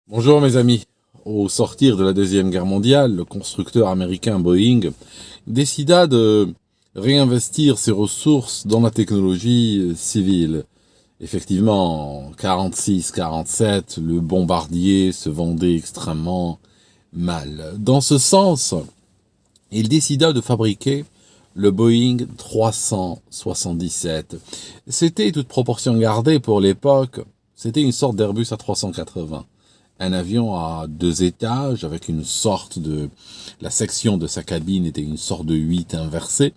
Bonjour mes amis. Au sortir de la Deuxième Guerre mondiale, le constructeur américain Boeing décida de réinvestir ses ressources dans la technologie civile. Effectivement, en 46-47, le bombardier se vendait extrêmement mal. Dans ce sens, il décida de fabriquer le Boeing 377. C'était, toute proportion gardée pour l'époque, c'était une sorte d'Airbus A380. Un avion à 2 étages avec une sorte de... La section de sa cabine était une sorte de 8 inversé,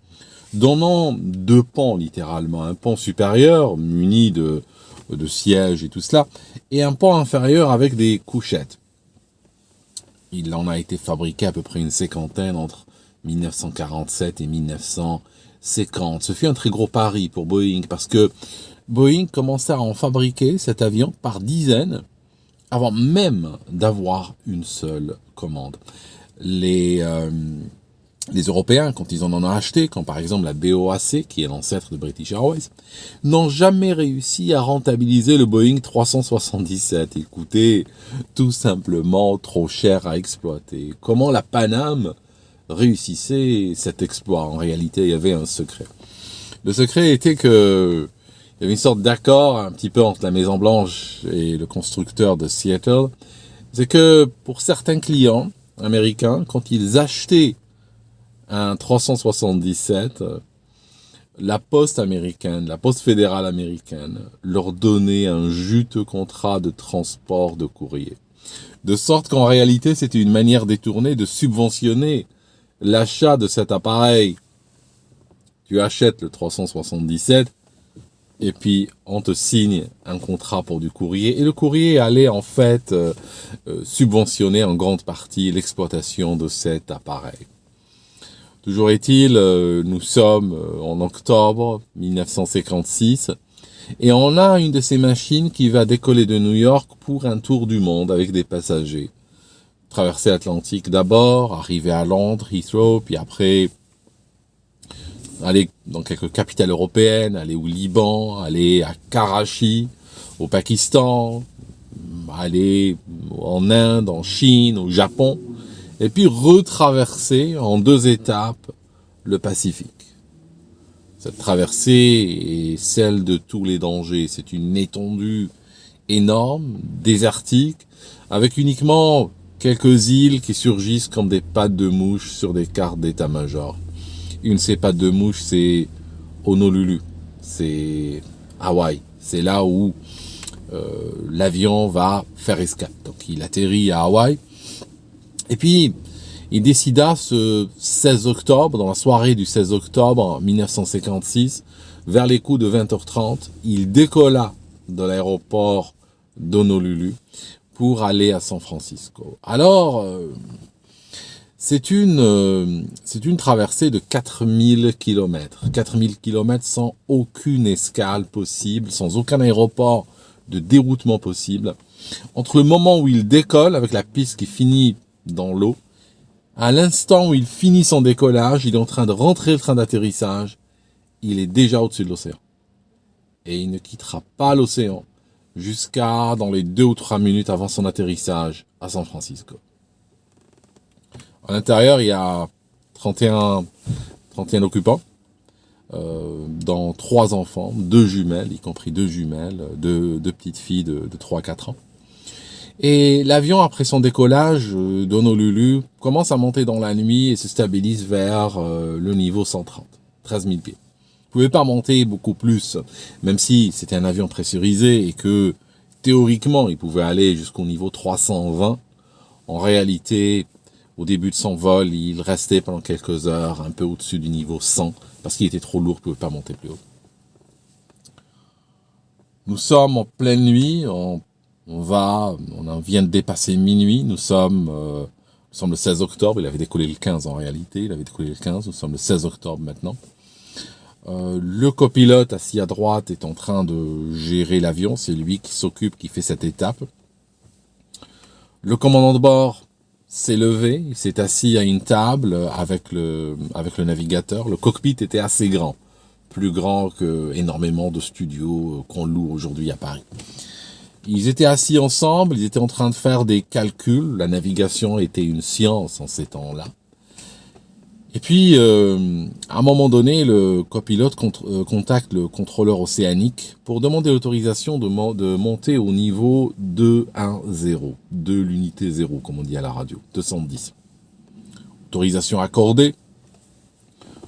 donnant 2 pans littéralement. Un pan supérieur muni de sièges et tout cela, et un pan inférieur avec des couchettes. Il en a été fabriqué à peu près une cinquantaine entre 1947 et 1950. Ce fut un très gros pari pour Boeing parce que Boeing commençait à en fabriquer cet avion par dizaines avant même d'avoir une seule commande. Les Européens, quand ils en ont acheté, quand par exemple la BOAC, qui est l'ancêtre de British Airways, n'ont jamais réussi à rentabiliser le Boeing 377. Il coûtait tout simplement trop cher à exploiter. Comment la Paname réussissait cet exploit? En réalité, il y avait un secret. Le secret était que il y avait une sorte d'accord un petit peu entre la Maison Blanche et le constructeur de Seattle. C'est que pour certains clients américains, quand ils achetaient un 377, la poste américaine, la poste fédérale américaine, leur donnait un juteux contrat de transport de courrier. De sorte qu'en réalité, c'était une manière détournée de subventionner l'achat de cet appareil. Tu achètes le 377, et puis on te signe un contrat pour du courrier, et le courrier allait en fait subventionner en grande partie l'exploitation de cet appareil. Toujours est-il, nous sommes en octobre 1956, et on a une de ces machines qui va décoller de New York pour un tour du monde avec des passagers. Traverser l'Atlantique d'abord, arriver à Londres, Heathrow, puis après aller dans quelques capitales européennes, aller au Liban, aller à Karachi, au Pakistan, aller en Inde, en Chine, au Japon, et puis retraverser en 2 étapes le Pacifique. Cette traversée est celle de tous les dangers. C'est une étendue énorme, désertique, avec uniquement quelques îles qui surgissent comme des pattes de mouche sur des cartes d'état-major. Une de ces pattes de mouche, c'est Honolulu, c'est Hawaï. C'est là où l'avion va faire escale. Donc il atterrit à Hawaï. Et puis, il décida ce 16 octobre, dans la soirée du 16 octobre 1956, vers les coups de 20h30, il décolla de l'aéroport d'Honolulu pour aller à San Francisco. Alors, c'est une traversée de 4000 km. 4000 km sans aucune escale possible, sans aucun aéroport de déroutement possible. Entre le moment où il décolle, avec la piste qui finit dans l'eau, à l'instant où il finit son décollage, il est en train de rentrer le train d'atterrissage, il est déjà au-dessus de l'océan. Et il ne quittera pas l'océan jusqu'à dans les 2 ou 3 minutes avant son atterrissage à San Francisco. À l'intérieur, il y a 31 occupants, dont 3 enfants, 2 jumelles, y compris 2 jumelles, 2 petites filles de 3-4 ans. Et l'avion, après son décollage d'Honolulu, commence à monter dans la nuit et se stabilise vers le niveau 130, 13 000 pieds. Vous pouvez pas monter beaucoup plus, même si c'était un avion pressurisé et que théoriquement, il pouvait aller jusqu'au niveau 320. En réalité, au début de son vol, il restait pendant quelques heures un peu au-dessus du niveau 100 parce qu'il était trop lourd, il ne pouvait pas monter plus haut. Nous sommes en pleine nuit, on vient de dépasser minuit, nous sommes le 16 octobre, il avait décollé le 15 en réalité, il avait décollé le 15, nous sommes le 16 octobre maintenant. Le copilote assis à droite est en train de gérer l'avion, c'est lui qui s'occupe, qui fait cette étape. Le commandant de bord s'est levé, il s'est assis à une table avec le navigateur. Le cockpit était assez grand, plus grand que énormément de studios qu'on loue aujourd'hui à Paris. Ils étaient assis ensemble, ils étaient en train de faire des calculs. La navigation était une science en ces temps-là. Et puis, à un moment donné, le copilote contacte le contrôleur océanique pour demander l'autorisation de monter au niveau 210, de l'unité 0, comme on dit à la radio, 210. Autorisation accordée.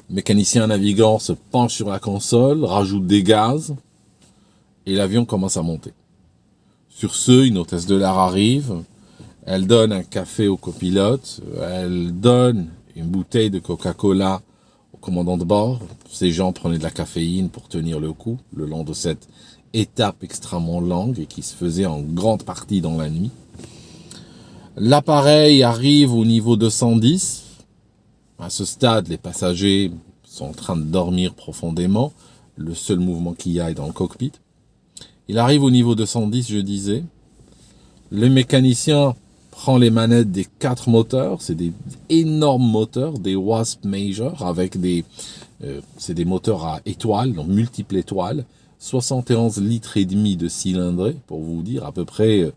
Le mécanicien navigant se penche sur la console, rajoute des gaz, et l'avion commence à monter. Sur ce, une hôtesse de l'air arrive, elle donne un café au copilote, elle donne une bouteille de Coca-Cola au commandant de bord. Ces gens prenaient de la caféine pour tenir le coup, le long de cette étape extrêmement longue et qui se faisait en grande partie dans la nuit. L'appareil arrive au niveau 210. À ce stade, les passagers sont en train de dormir profondément. Le seul mouvement qu'il y a est dans le cockpit. Il arrive au niveau 210, je disais. Le mécanicien prend les manettes des 4 moteurs, c'est des énormes moteurs, des Wasp Major, avec c'est des moteurs à étoiles, donc multiples étoiles, 71 litres et demi de cylindrée, pour vous dire, à peu près,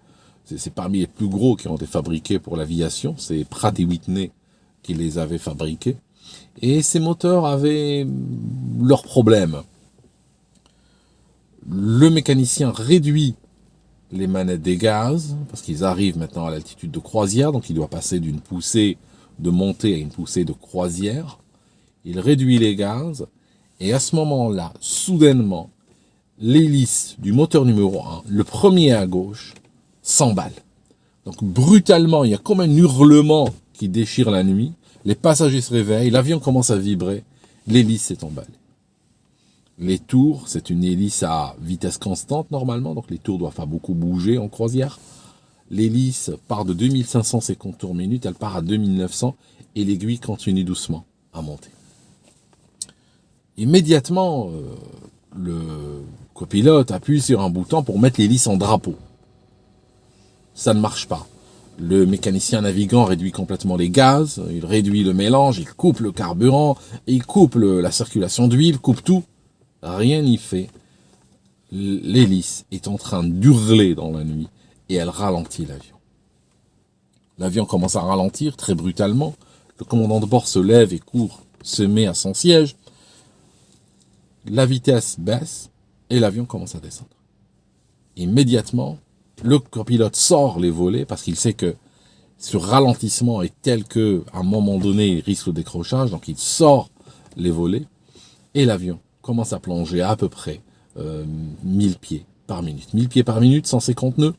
c'est parmi les plus gros qui ont été fabriqués pour l'aviation, c'est Pratt & Whitney qui les avait fabriqués, et ces moteurs avaient leurs problèmes. Le mécanicien réduit les manettes des gaz, parce qu'ils arrivent maintenant à l'altitude de croisière, donc il doit passer d'une poussée de montée à une poussée de croisière. Il réduit les gaz, et à ce moment-là, soudainement, l'hélice du moteur numéro 1, le premier à gauche, s'emballe. Donc brutalement, il y a comme un hurlement qui déchire la nuit, les passagers se réveillent, l'avion commence à vibrer, l'hélice s'est emballée. Les tours, c'est une hélice à vitesse constante normalement, donc les tours doivent pas beaucoup bouger en croisière. L'hélice part de 2550 tours minute, elle part à 2900 et l'aiguille continue doucement à monter. Immédiatement, le copilote appuie sur un bouton pour mettre l'hélice en drapeau. Ça ne marche pas. Le mécanicien navigant réduit complètement les gaz, il réduit le mélange, il coupe le carburant, il coupe la circulation d'huile, coupe tout. Rien n'y fait. L'hélice est en train d'hurler dans la nuit et elle ralentit l'avion. L'avion commence à ralentir très brutalement. Le commandant de bord se lève et court, se met à son siège. La vitesse baisse et l'avion commence à descendre. Immédiatement, le copilote sort les volets parce qu'il sait que ce ralentissement est tel que, à un moment donné, il risque le décrochage. Donc il sort les volets et l'avion commence à plonger à peu près 1000 pieds par minute. 1000 pieds par minute, 150 nœuds,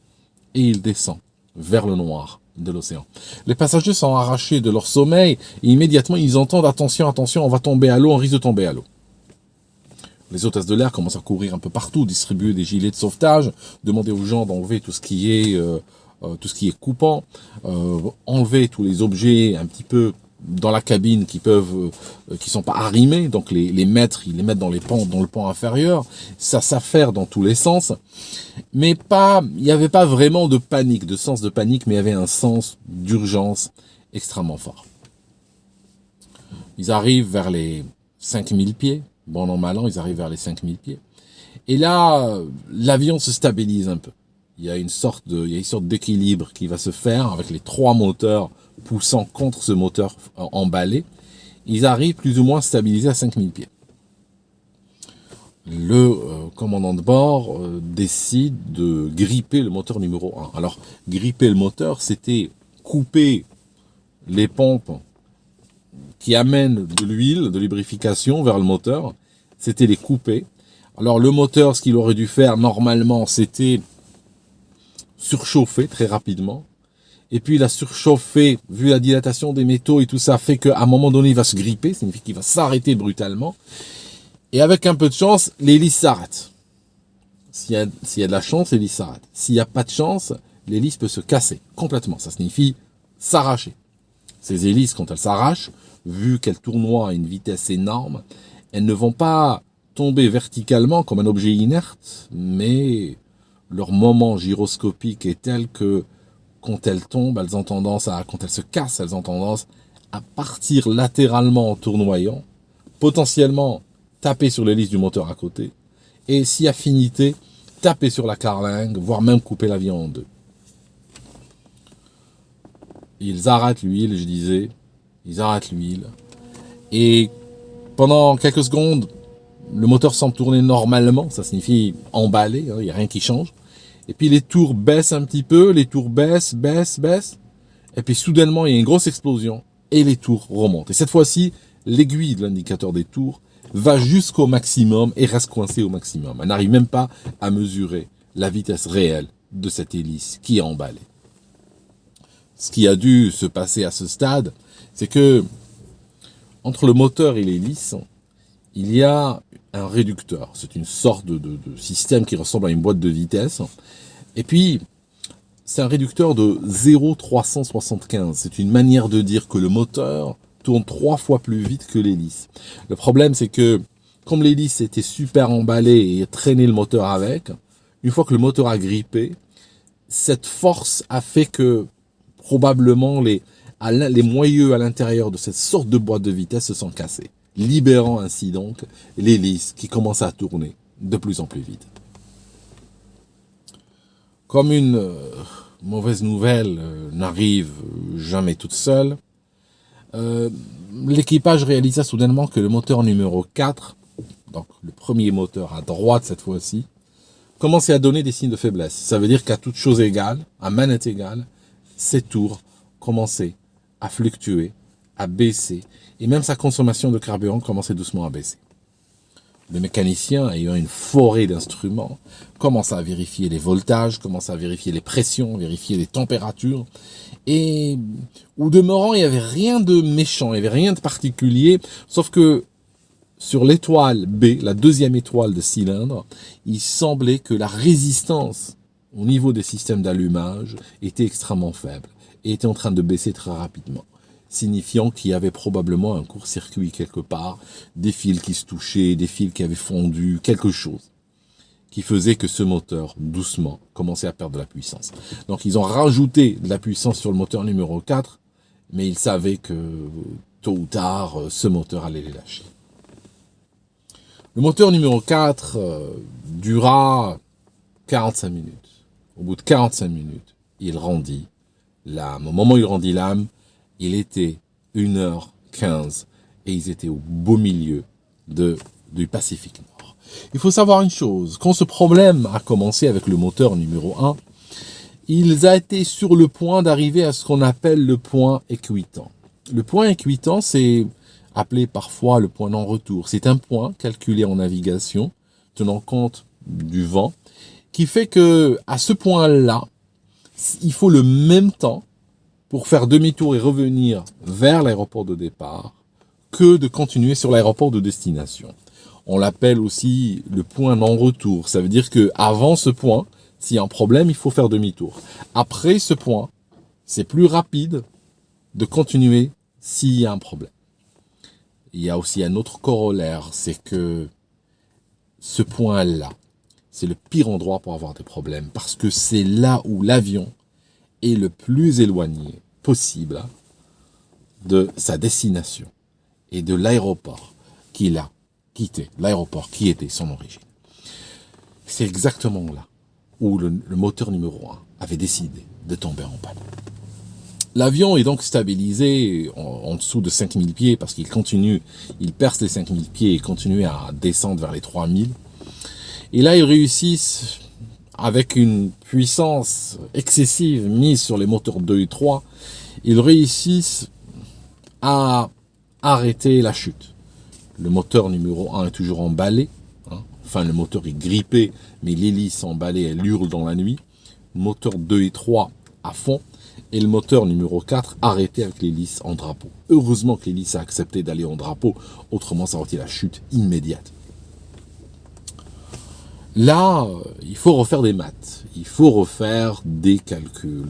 et il descend vers le noir de l'océan. Les passagers sont arrachés de leur sommeil, et immédiatement ils entendent « Attention, attention, on va tomber à l'eau, on risque de tomber à l'eau ». Les hôtesses de l'air commencent à courir un peu partout, distribuer des gilets de sauvetage, demander aux gens d'enlever tout ce qui est coupant, enlever tous les objets un petit peu dans la cabine qui sont pas arrimés, donc les mettre, ils les mettent dans le pan inférieur, ça s'affaire dans tous les sens, mais il n'y avait pas vraiment de panique, de sens de panique, mais il y avait un sens d'urgence extrêmement fort. Ils arrivent vers les 5000 pieds, bon an mal an, ils arrivent vers les 5000 pieds, et là, l'avion se stabilise un peu. Il y a une sorte d'équilibre qui va se faire avec les 3 moteurs poussant contre ce moteur emballé. Ils arrivent plus ou moins stabilisés à 5000 pieds. Le commandant de bord décide de gripper le moteur numéro 1. Alors, gripper le moteur, c'était couper les pompes qui amènent de l'huile, de lubrification vers le moteur. C'était les couper. Alors, le moteur, ce qu'il aurait dû faire normalement, c'était surchauffer très rapidement. Et puis, il a surchauffé, vu la dilatation des métaux et tout ça, fait qu'à un moment donné, il va se gripper, ça signifie qu'il va s'arrêter brutalement. Et avec un peu de chance, l'hélice s'arrête. S'il y a de la chance, l'hélice s'arrête. S'il n'y a pas de chance, l'hélice peut se casser complètement. Ça signifie s'arracher. Ces hélices, quand elles s'arrachent, vu qu'elles tournoient à une vitesse énorme, elles ne vont pas tomber verticalement comme un objet inerte, mais leur moment gyroscopique est tel que quand elles tombent, quand elles se cassent, elles ont tendance à partir latéralement en tournoyant, potentiellement taper sur l'hélice du moteur à côté, et si affinité, taper sur la carlingue, voire même couper l'avion en deux. Ils arrêtent l'huile, je disais, ils arrêtent l'huile, et pendant quelques secondes, le moteur semble tourner normalement, ça signifie emballer, il n'y a rien qui change. Et puis les tours baissent un petit peu, les tours baissent, et puis soudainement il y a une grosse explosion, et les tours remontent. Et cette fois-ci, l'aiguille de l'indicateur des tours va jusqu'au maximum et reste coincée au maximum. Elle n'arrive même pas à mesurer la vitesse réelle de cette hélice qui est emballée. Ce qui a dû se passer à ce stade, c'est que entre le moteur et l'hélice, il y a un réducteur. C'est une sorte de système qui ressemble à une boîte de vitesse. Et puis, c'est un réducteur de 0,375. C'est une manière de dire que le moteur tourne 3 fois plus vite que l'hélice. Le problème, c'est que, comme l'hélice était super emballée et traînait le moteur avec, une fois que le moteur a grippé, cette force a fait que, probablement, les moyeux à l'intérieur de cette sorte de boîte de vitesse se sont cassés, libérant ainsi donc l'hélice qui commence à tourner de plus en plus vite. Comme une mauvaise nouvelle n'arrive jamais toute seule, l'équipage réalisa soudainement que le moteur numéro 4, donc le premier moteur à droite cette fois-ci, commençait à donner des signes de faiblesse. Ça veut dire qu'à toute chose égale, à manette égale, ses tours commençaient à fluctuer, à baisser, et même sa consommation de carburant commençait doucement à baisser. Le mécanicien, ayant une forêt d'instruments, commence à vérifier les voltages, commence à vérifier les pressions, vérifier les températures, et au demeurant, il n'y avait rien de méchant, il n'y avait rien de particulier, sauf que sur l'étoile B, la deuxième étoile de cylindre, il semblait que la résistance au niveau des systèmes d'allumage était extrêmement faible et était en train de baisser très rapidement, signifiant qu'il y avait probablement un court-circuit quelque part, des fils qui se touchaient, des fils qui avaient fondu, quelque chose qui faisait que ce moteur, doucement, commençait à perdre de la puissance. Donc ils ont rajouté de la puissance sur le moteur numéro 4, mais ils savaient que tôt ou tard, ce moteur allait les lâcher. Le moteur numéro 4 dura 45 minutes. Au bout de 45 minutes, il rendit l'âme. Au moment où il rendit l'âme, il était 1h15 et ils étaient au beau milieu du Pacifique Nord. Il faut savoir une chose, quand ce problème a commencé avec le moteur numéro 1, il a été sur le point d'arriver à ce qu'on appelle le point équitant. Le point équitant, c'est appelé parfois le point non-retour. C'est un point calculé en navigation, tenant compte du vent, qui fait que à ce point-là, il faut le même temps pour faire demi-tour et revenir vers l'aéroport de départ que de continuer sur l'aéroport de destination. On l'appelle aussi le point non-retour. Ça veut dire que avant ce point, s'il y a un problème, il faut faire demi-tour. Après ce point, c'est plus rapide de continuer s'il y a un problème. Il y a aussi un autre corollaire, c'est que ce point-là, c'est le pire endroit pour avoir des problèmes, parce que c'est là où l'avion est le plus éloigné possible de sa destination et de l'aéroport qu'il a quitté, l'aéroport qui était son origine. C'est exactement là où le moteur numéro 1 avait décidé de tomber en panne. L'avion est donc stabilisé en dessous de 5000 pieds parce qu'il continue, il perce les 5000 pieds et continue à descendre vers les 3000. Et là, ils réussissent, avec une puissance excessive mise sur les moteurs 2 et 3, ils réussissent à arrêter la chute. Le moteur numéro 1 est toujours emballé, enfin le moteur est grippé, mais l'hélice emballée, elle hurle dans la nuit. Moteur 2 et 3 à fond, et le moteur numéro 4 arrêté avec l'hélice en drapeau. Heureusement que l'hélice a accepté d'aller en drapeau, autrement ça aurait été la chute immédiate. Là, il faut refaire des maths, il faut refaire des calculs.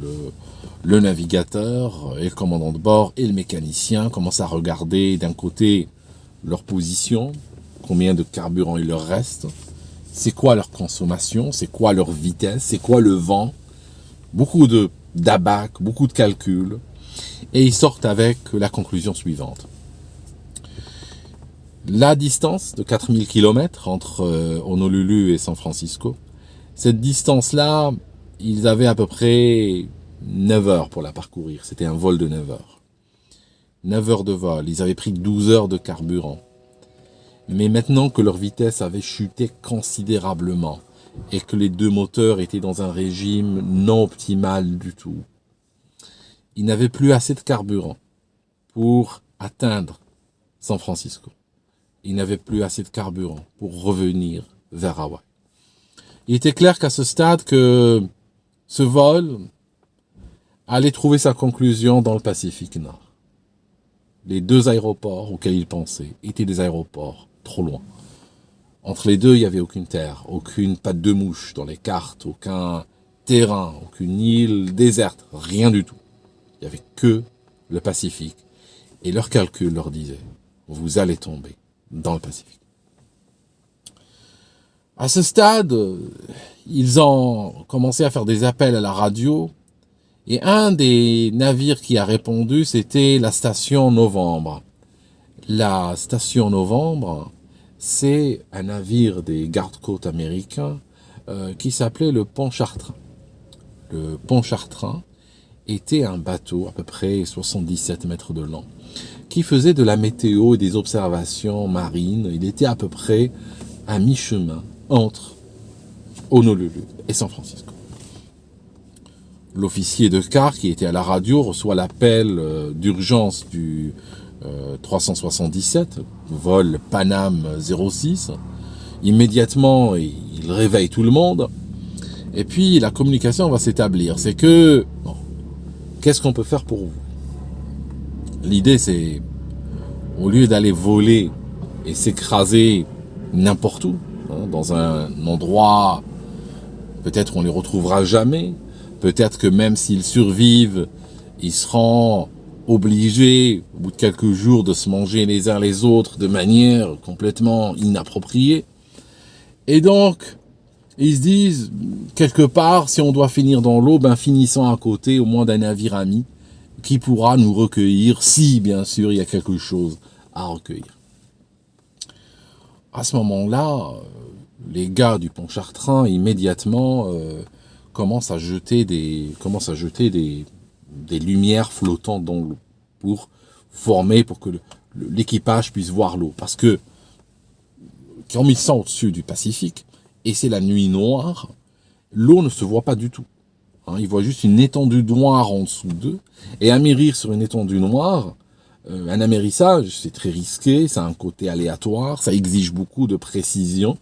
Le navigateur et le commandant de bord et le mécanicien commencent à regarder d'un côté leur position, combien de carburant il leur reste, c'est quoi leur consommation, c'est quoi leur vitesse, c'est quoi le vent, beaucoup d'abac, beaucoup de calculs, et ils sortent avec la conclusion suivante. La distance de 4000 km entre Honolulu et San Francisco, Cette distance-là, ils avaient à peu près 9 heures pour la parcourir. C'était un vol de 9 heures. 9 heures de vol. Ils avaient pris 12 heures de carburant. Mais maintenant que leur vitesse avait chuté considérablement et que les deux moteurs étaient dans un régime non optimal du tout, ils n'avaient plus assez de carburant pour atteindre San Francisco. Ils n'avaient plus assez de carburant pour revenir vers Hawaï. Il était clair qu'à ce stade que ce vol allait trouver sa conclusion dans le Pacifique Nord. Les deux aéroports auxquels ils pensaient étaient des aéroports trop loin. Entre les deux, il n'y avait aucune terre, aucune patte de mouche dans les cartes, aucun terrain, aucune île déserte, rien du tout. Il n'y avait que le Pacifique. Et leur calcul leur disait, vous allez tomber dans le Pacifique. À ce stade, ils ont commencé à faire des appels à la radio. Et un des navires qui a répondu, c'était la station Novembre. La station Novembre, c'est un navire des gardes-côtes américains qui s'appelait le Pontchartrain. Le Pontchartrain était un bateau à peu près 77 mètres de long qui faisait de la météo et des observations marines. Il était à peu près à mi-chemin entre Honolulu et San Francisco. L'officier de quart qui était à la radio reçoit l'appel d'urgence du 377, vol Panam 06. Immédiatement, il réveille tout le monde. Et puis, la communication va s'établir. C'est que, bon, qu'est-ce qu'on peut faire pour vous? L'idée, c'est, au lieu d'aller voler et s'écraser n'importe où, hein, dans un endroit, peut-être on les retrouvera jamais, peut-être que même s'ils survivent, ils seront obligés, au bout de quelques jours, de se manger les uns les autres de manière complètement inappropriée. Et donc, ils se disent, quelque part, si on doit finir dans l'eau, ben finissons à côté, au moins d'un navire ami, qui pourra nous recueillir, si, bien sûr, il y a quelque chose à recueillir. À ce moment-là, les gars du Pontchartrain, immédiatement, commencent à jeter des lumières flottantes dans l'eau pour que l'équipage puisse voir l'eau. Parce que, quand ils sont au-dessus du Pacifique, et c'est la nuit noire, l'eau ne se voit pas du tout. Hein, ils voient juste une étendue noire en dessous d'eux. Et amérir sur une étendue noire, un amérissage, c'est très risqué, ça a un côté aléatoire, ça exige beaucoup de précision.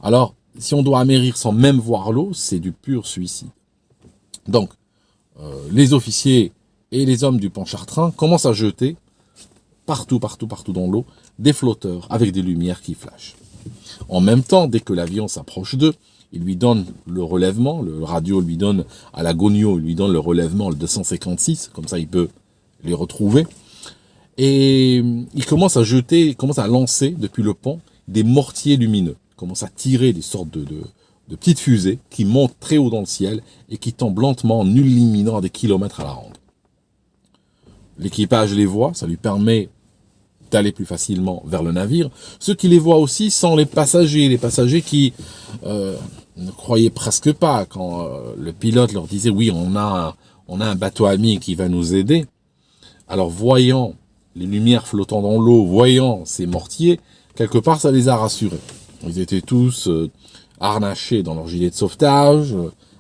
Alors, si on doit amérir sans même voir l'eau, c'est du pur suicide. Donc, les officiers et les hommes du Pontchartrain commencent à jeter partout dans l'eau des flotteurs avec des lumières qui flashent. En même temps, dès que l'avion s'approche d'eux, il lui donne le relèvement, le radio lui donne, à la Gonio, il lui donne le relèvement, le 256, comme ça il peut les retrouver. Et il commence à lancer depuis le pont des mortiers lumineux. Il commence à tirer des sortes de petites fusées qui montent très haut dans le ciel et qui tombent lentement en illuminant à des kilomètres à la ronde. L'équipage les voit, ça lui permet d'aller plus facilement vers le navire. Ceux qui les voient aussi sont les passagers qui ne croyaient presque pas quand le pilote leur disait oui, on a un bateau ami qui va nous aider. Alors voyant les lumières flottant dans l'eau, voyant ces mortiers, quelque part ça les a rassurés. Ils étaient tous harnachés dans leur gilet de sauvetage,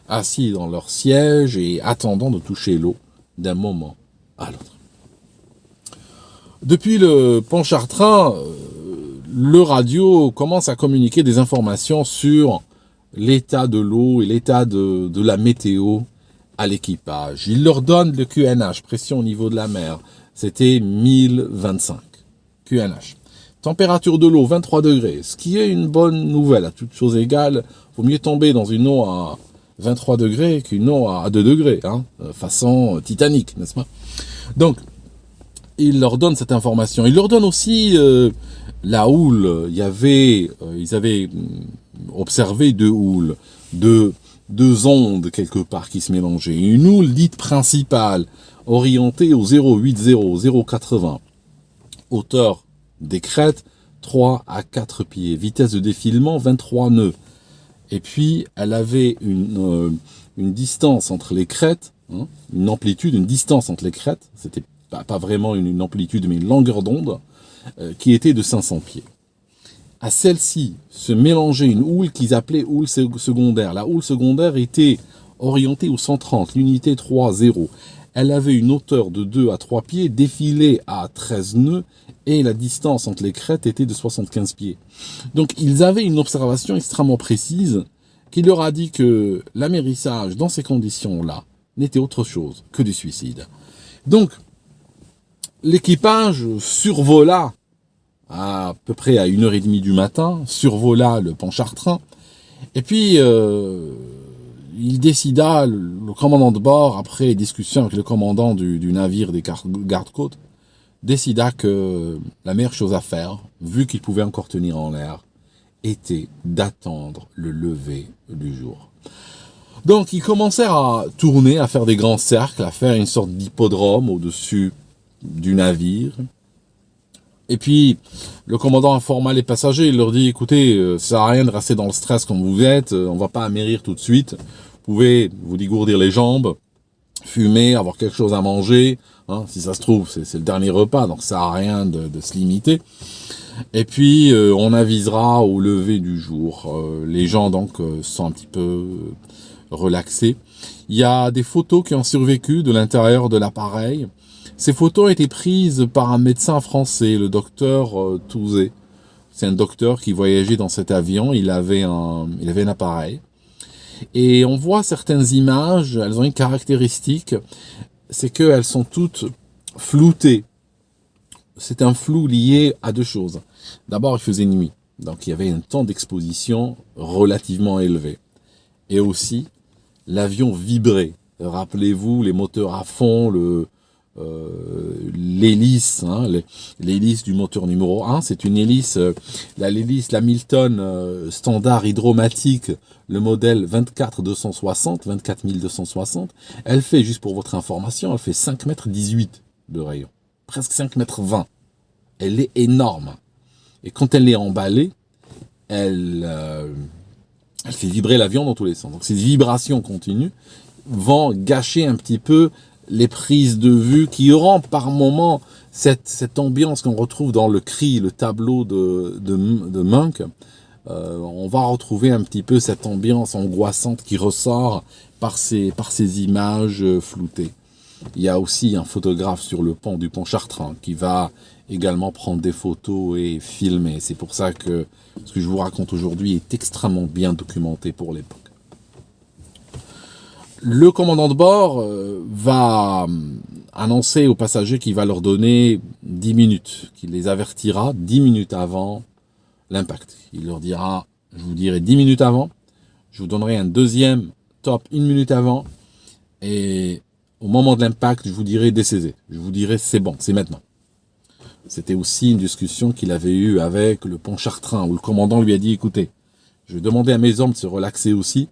assis dans leur siège et attendant de toucher l'eau d'un moment à l'autre. Depuis le Pontchartrain, le radio commence à communiquer des informations sur l'état de l'eau et l'état de la météo à l'équipage. Il leur donne le QNH, pression au niveau de la mer. C'était 1025 QNH. Température de l'eau, 23 degrés, ce qui est une bonne nouvelle. À toutes choses égales, vaut mieux tomber dans une eau à 23 degrés qu'une eau à 2 degrés, hein, façon Titanic, n'est-ce pas? Donc, il leur donne cette information. Il leur donne aussi la houle. Ils avaient observé deux houles, deux ondes quelque part qui se mélangeaient. Une houle dite principale, orientée au 0,80, hauteur des crêtes 3 à 4 pieds, vitesse de défilement 23 nœuds. Et puis, elle avait une distance entre les crêtes, hein, une amplitude, une distance entre les crêtes, c'était pas vraiment une amplitude, mais une longueur d'onde, qui était de 500 pieds. À celle-ci se mélangeait une houle qu'ils appelaient houle secondaire. La houle secondaire était orientée au 130, l'unité 3,0. Elle avait une hauteur de 2 à 3 pieds, défilée à 13 nœuds, et la distance entre les crêtes était de 75 pieds. Donc ils avaient une observation extrêmement précise qui leur a dit que l'amérissage dans ces conditions-là n'était autre chose que du suicide. Donc l'équipage survola à peu près à 1h30 du matin, survola le Pontchartrain, et puis il décida, le commandant de bord, après discussion avec le commandant du navire des gardes-côtes, décida que la meilleure chose à faire, vu qu'il pouvait encore tenir en l'air, était d'attendre le lever du jour. Donc ils commencèrent à tourner, à faire des grands cercles, à faire une sorte d'hippodrome au-dessus du navire. Et puis, le commandant informa les passagers, il leur dit, écoutez, ça sert à rien de rester dans le stress comme vous êtes, on va pas amérir tout de suite, vous pouvez vous dégourdir les jambes, fumer, avoir quelque chose à manger, hein, si ça se trouve, c'est le dernier repas, donc ça sert à rien de se limiter. Et puis, on avisera au lever du jour. Les gens, donc, sont un petit peu relaxés. Il y a des photos qui ont survécu de l'intérieur de l'appareil. Ces photos ont été prises par un médecin français, le docteur Touzé. C'est un docteur qui voyageait dans cet avion, il avait un appareil. Et on voit certaines images, elles ont une caractéristique, c'est qu'elles sont toutes floutées. C'est un flou lié à deux choses. D'abord, il faisait nuit, donc il y avait un temps d'exposition relativement élevé. Et aussi, l'avion vibrait. Rappelez-vous, les moteurs à fond, l'hélice, hein, l'hélice du moteur numéro 1, c'est une hélice, l'hélice, la Milton standard hydromatique, le modèle 24260, elle fait, juste pour votre information, elle fait 5,18 m de rayon, presque 5,20 m. Elle est énorme. Et quand elle est emballée, elle fait vibrer l'avion dans tous les sens. Donc ces vibrations continues vont gâcher un petit peu les prises de vue qui auront par moment cette ambiance qu'on retrouve dans le cri, le tableau de Munch. On va retrouver un petit peu cette ambiance angoissante qui ressort par ces images floutées. Il y a aussi un photographe sur le pont du Pontchartrain qui va également prendre des photos et filmer. C'est pour ça que ce que je vous raconte aujourd'hui est extrêmement bien documenté pour l'époque. Le commandant de bord va annoncer aux passagers qu'il va leur donner 10 minutes, qu'il les avertira 10 minutes avant l'impact. Il leur dira, je vous dirai 10 minutes avant, je vous donnerai un deuxième top 1 minute avant, et au moment de l'impact, je vous dirai décédé. Je vous dirai c'est bon, c'est maintenant. C'était aussi une discussion qu'il avait eue avec le Pontchartrain, où le commandant lui a dit, écoutez, je vais demander à mes hommes de se relaxer aussi,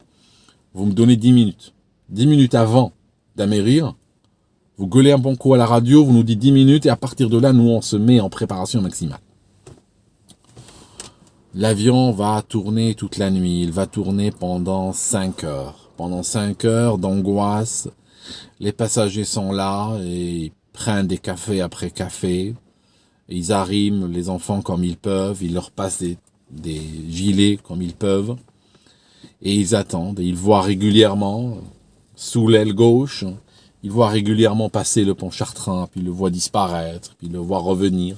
vous me donnez 10 minutes. 10 minutes avant d'amérir, vous gueulez un bon coup à la radio, vous nous dites 10 minutes, et à partir de là, nous, on se met en préparation maximale. L'avion va tourner toute la nuit, il va tourner pendant 5 heures. Pendant 5 heures d'angoisse, les passagers sont là et prennent des cafés après café. Ils arriment les enfants comme ils peuvent, ils leur passent des gilets comme ils peuvent. Et ils attendent, et ils voient régulièrement, sous l'aile gauche, ils voient régulièrement passer le Pontchartrain, puis ils le voient disparaître, puis ils le voient revenir.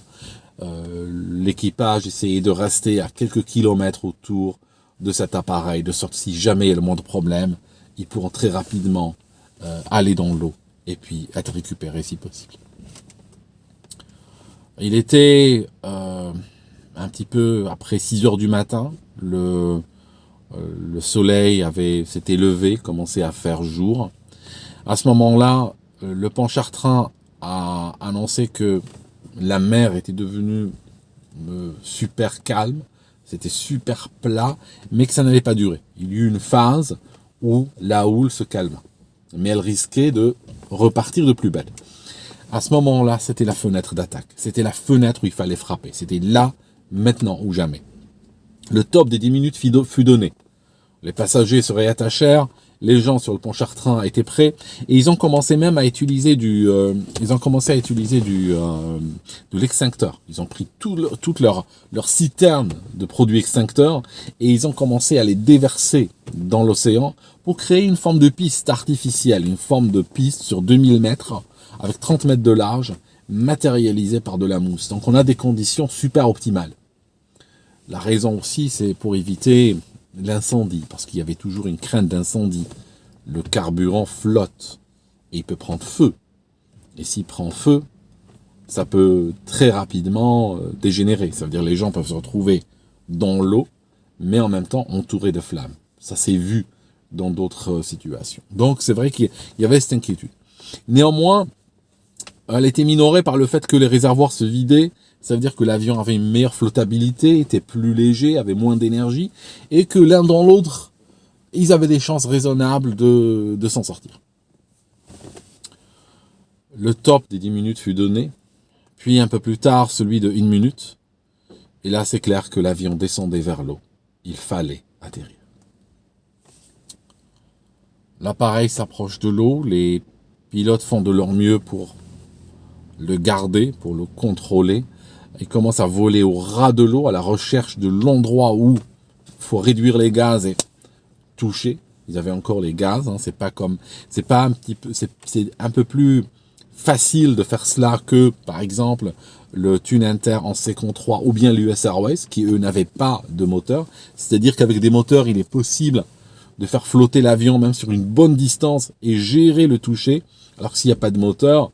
L'équipage essayait de rester à quelques kilomètres autour de cet appareil, de sorte que si jamais il y a le moindre problème, ils pourront très rapidement aller dans l'eau et puis être récupérés si possible. Il était un petit peu après 6 heures du matin, le soleil s'était levé, commençait à faire jour. À ce moment-là, le Pontchartrain a annoncé que la mer était devenue super calme, c'était super plat, mais que ça n'allait pas durer. Il y eut une phase où la houle se calma, mais elle risquait de repartir de plus belle. À ce moment-là, c'était la fenêtre d'attaque, c'était la fenêtre où il fallait frapper, c'était là, maintenant ou jamais. Le top des 10 minutes fut donné. Les passagers se réattachèrent, les gens sur le pont Chartrain étaient prêts, et ils ont commencé même à utiliser de l'extincteur. Ils ont pris toute leur citerne de produits extincteurs, et ils ont commencé à les déverser dans l'océan pour créer une forme de piste artificielle, une forme de piste sur 2000 mètres, avec 30 mètres de large, matérialisée par de la mousse. Donc on a des conditions super optimales. La raison aussi, c'est pour éviter l'incendie, parce qu'il y avait toujours une crainte d'incendie. Le carburant flotte et il peut prendre feu. Et s'il prend feu, ça peut très rapidement dégénérer. Ça veut dire que les gens peuvent se retrouver dans l'eau, mais en même temps entourés de flammes. Ça s'est vu dans d'autres situations. Donc c'est vrai qu'il y avait cette inquiétude. Néanmoins, elle était minorée par le fait que les réservoirs se vidaient. Ça veut dire que l'avion avait une meilleure flottabilité, était plus léger, avait moins d'énergie, et que l'un dans l'autre, ils avaient des chances raisonnables de s'en sortir. Le top des 10 minutes fut donné, puis un peu plus tard celui de 1 minute, et là c'est clair que l'avion descendait vers l'eau. Il fallait atterrir. L'appareil s'approche de l'eau, les pilotes font de leur mieux pour le garder, pour le contrôler. Ils commencent à voler au ras de l'eau, à la recherche de l'endroit où il faut réduire les gaz et toucher. Ils avaient encore les gaz, hein. C'est un peu plus facile de faire cela que, par exemple, le Twin Inter en Second 3 ou bien l'US Airways, qui eux n'avaient pas de moteur. C'est-à-dire qu'avec des moteurs, il est possible de faire flotter l'avion même sur une bonne distance et gérer le toucher. Alors que s'il n'y a pas de moteur,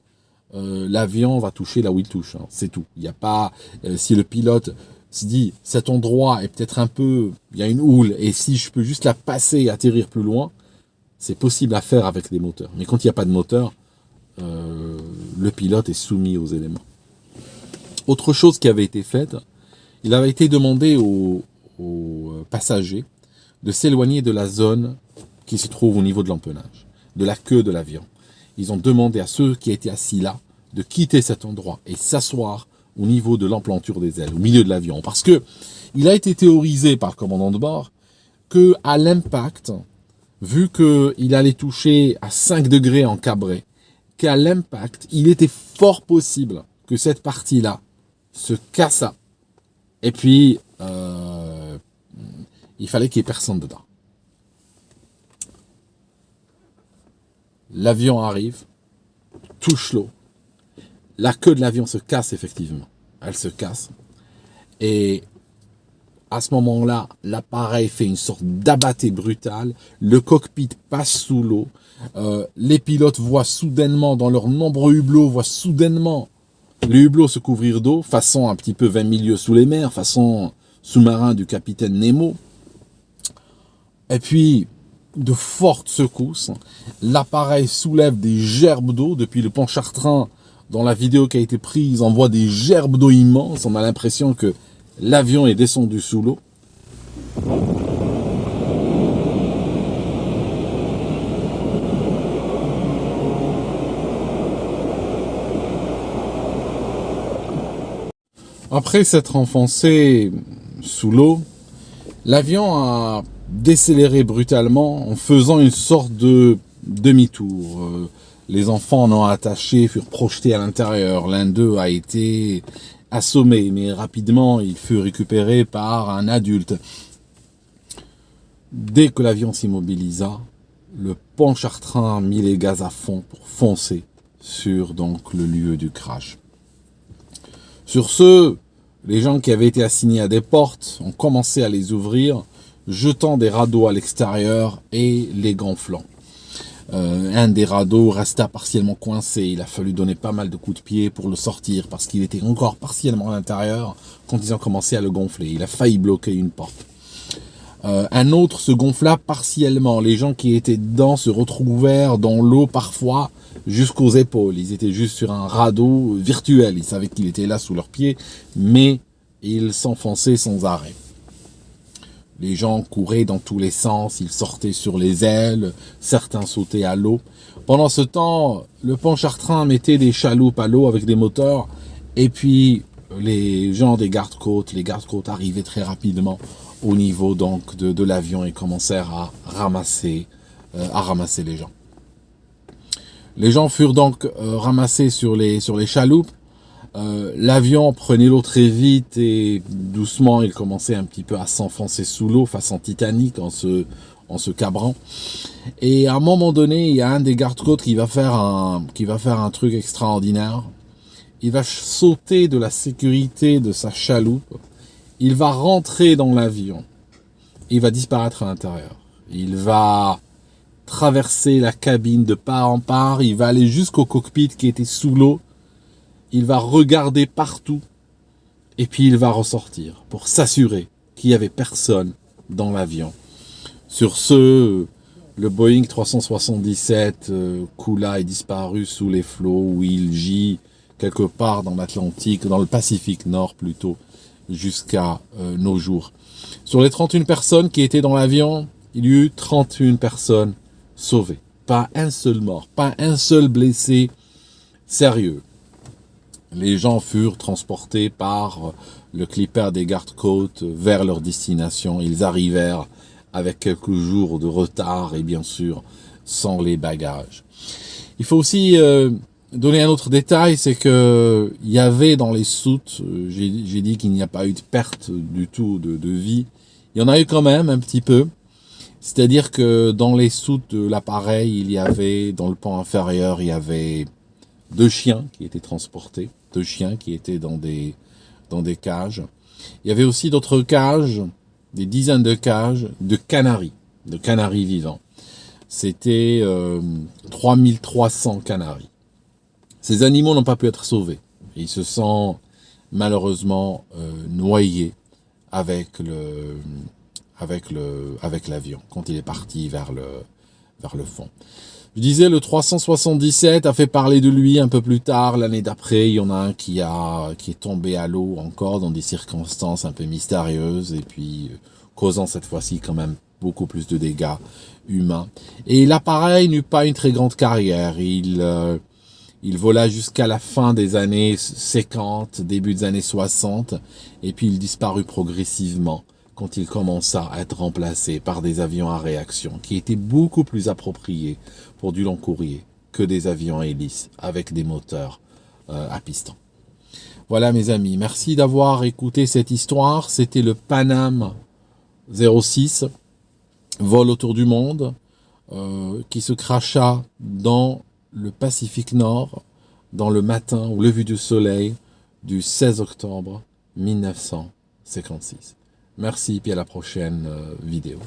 l'avion va toucher là où il touche, hein, c'est tout. Il n'y a pas, si le pilote se dit cet endroit est peut-être un peu, il y a une houle et si je peux juste la passer et atterrir plus loin, c'est possible à faire avec des moteurs. Mais quand il n'y a pas de moteur, le pilote est soumis aux éléments. Autre chose qui avait été faite, il avait été demandé aux passagers de s'éloigner de la zone qui se trouve au niveau de l'empennage, de la queue de l'avion. Ils ont demandé à ceux qui étaient assis là de quitter cet endroit et s'asseoir au niveau de l'emplanture des ailes, au milieu de l'avion. Parce que il a été théorisé par le commandant de bord que à l'impact, vu qu'il allait toucher à 5 degrés en cabré, qu'à l'impact, il était fort possible que cette partie-là se cassât. Et puis, il fallait qu'il n'y ait personne dedans. L'avion arrive, touche l'eau. La queue de l'avion se casse effectivement. Elle se casse. Et à ce moment-là, l'appareil fait une sorte d'abatté brutal. Le cockpit passe sous l'eau. Les pilotes voient soudainement, dans leurs nombreux hublots, voient soudainement les hublots se couvrir d'eau, façon un petit peu 20 milieux sous les mers, façon sous-marin du capitaine Nemo. Et puis, de fortes secousses, l'appareil soulève des gerbes d'eau depuis le pont Chartrain. Dans la vidéo qui a été prise, on voit des gerbes d'eau immenses. On a l'impression que l'avion est descendu sous l'eau. Après s'être enfoncé sous l'eau, l'avion a décéléré brutalement en faisant une sorte de demi-tour. Les enfants non attachés furent projetés à l'intérieur. L'un d'eux a été assommé, mais rapidement il fut récupéré par un adulte. Dès que l'avion s'immobilisa, le pont Chartrain mit les gaz à fond pour foncer sur donc le lieu du crash. Sur ce, les gens qui avaient été assignés à des portes ont commencé à les ouvrir, jetant des radeaux à l'extérieur et les gonflant. Un des radeaux resta partiellement coincé. Il a fallu donner pas mal de coups de pied pour le sortir parce qu'il était encore partiellement à l'intérieur quand ils ont commencé à le gonfler. Il a failli bloquer une porte. Un autre se gonfla partiellement. Les gens qui étaient dedans se retrouvèrent dans l'eau parfois jusqu'aux épaules. Ils étaient juste sur un radeau virtuel. Ils savaient qu'il était là sous leurs pieds, mais ils s'enfonçaient sans arrêt. Les gens couraient dans tous les sens, ils sortaient sur les ailes, certains sautaient à l'eau. Pendant ce temps, le pont Chartrain mettait des chaloupes à l'eau avec des moteurs, et puis les gens des gardes-côtes, les gardes-côtes arrivaient très rapidement au niveau donc de l'avion et commencèrent à ramasser les gens. Les gens furent donc ramassés sur les chaloupes. L'avion prenait l'eau très vite et doucement il commençait un petit peu à s'enfoncer sous l'eau façon Titanic en se cabrant. Et à un moment donné, il y a un des gardes-côtes qui va faire un truc extraordinaire. Il va sauter de la sécurité de sa chaloupe. Il va rentrer dans l'avion. Il va disparaître à l'intérieur. Il va traverser la cabine de part en part. Il va aller jusqu'au cockpit qui était sous l'eau. Il va regarder partout. Et puis il va ressortir pour s'assurer qu'il n'y avait personne dans l'avion. Sur ce, le Boeing 377 coula et disparut sous les flots où il gît quelque part dans l'Atlantique, dans le Pacifique Nord plutôt, jusqu'à nos jours. Sur les 31 personnes qui étaient dans l'avion, il y eut 31 personnes sauvées. Pas un seul mort, pas un seul blessé sérieux. Les gens furent transportés par le clipper des gardes-côtes vers leur destination. Ils arrivèrent avec quelques jours de retard et bien sûr sans les bagages. Il faut aussi donner un autre détail, c'est que il y avait dans les soutes, j'ai dit qu'il n'y a pas eu de perte du tout de vie. Il y en a eu quand même un petit peu. C'est-à-dire que dans les soutes de l'appareil, il y avait, dans le pan inférieur, il y avait 2 chiens qui étaient transportés, 2 chiens qui étaient dans des cages. Il y avait aussi d'autres cages, des dizaines de cages de canaris vivants. C'était 3300 canaris. Ces animaux n'ont pas pu être sauvés. Ils se sont malheureusement noyés avec l'avion quand il est parti vers le fond. Je disais, le 377 a fait parler de lui un peu plus tard. L'année d'après, il y en a un qui est tombé à l'eau encore dans des circonstances un peu mystérieuses et puis causant cette fois-ci quand même beaucoup plus de dégâts humains. Et l'appareil n'eut pas une très grande carrière. Il vola jusqu'à la fin des années 50, début des années 60, et puis il disparut progressivement quand il commença à être remplacé par des avions à réaction qui étaient beaucoup plus appropriés pour du long courrier que des avions à hélice avec des moteurs à piston. Voilà mes amis, merci d'avoir écouté cette histoire. C'était le Pan Am 06, vol autour du monde, qui se cracha dans le Pacifique Nord, dans le matin au lever du soleil du 16 octobre 1956. Merci, puis à la prochaine vidéo.